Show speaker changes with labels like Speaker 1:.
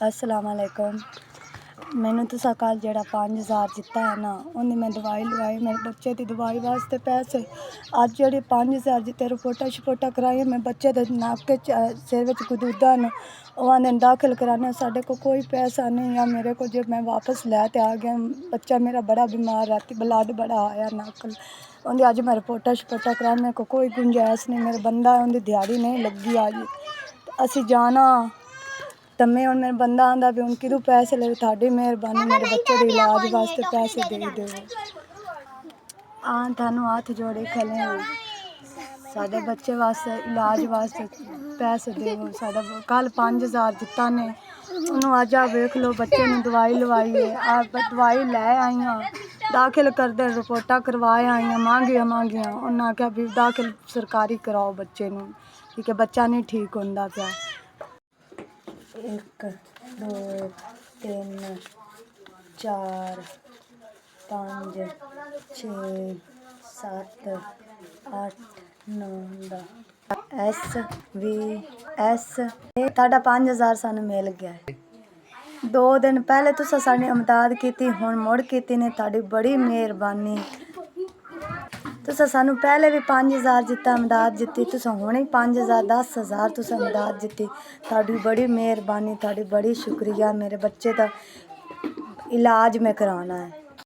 Speaker 1: अस्सलाम वालेकुम। मैनू तुसा कल जेह्ड़ा 5000 दित्ता है ना, उन्हें मैं दवाई लवाई, मेरे बच्चे की दवाई वास्ते पैसे अज जेह्ड़े 5000 दित्ते, रिपोर्टां शपोर्टां कराइयां, मैं बच्चे दे नक्क सिर विच गदूदा न, ओह् आंदे दाखिल कराने, साढ़े को कोई पैसा नहीं है मेरे को, जो मैं वापस लैते आ गया। बच्चा मेरा बड़ा बीमार, राती ब्लड बड़ा आया नक्क, उन्हें अज मैं रिपोर्टां शपोर्टां कराई, मेरे को कोई गुंजाइश नहीं, मेरा बंदा उन्हें दिहाड़ी नहीं लगी अज असी जाना। तो मैं हूँ मेरा बंदा आंदा भी हूँ कि पैसे ले, थाड़ी मेहरबानी मेरे बच्चे के इलाज वास्ते पैसे दे दो। थानू हथ जोड़े खले हाँ, साढ़े बच्चे वास्ते इलाज वास्ते पैसे देवो। साढ़ा कल 5000 दिता ने, उन्होंने अज आ वेख लो, बच्चे ने दवाई लवाई है, आप दवाई लै आई हाँ, दाखिल कर दे, रिपोर्टां करवाए आई हाँ मांगिया। उन्हें आख्या भी दाखिल सरकारी कराओ बच्चे नू, क्योंकि बच्चा नहीं ठीक होंदा पिया। 1 2 3 4 5 6 7 8 9 10 SVS साढ़ा 5000 सानू मिल गया है। 2 दिन पहले तुसा साडी इमदाद की, हुण मुड़ की ने, ताड़ी बड़ी मेहरबानी। तुसा सानू पहले भी 5000 दिता इमदाद दिती, तुसा हुणे 5000 10,000 तुसा इमदाद दिती, ताड़ी बड़ी मेहरबानी, ताड़ी बड़ी शुक्रिया। मेरे बच्चे का इलाज मैं कराना है।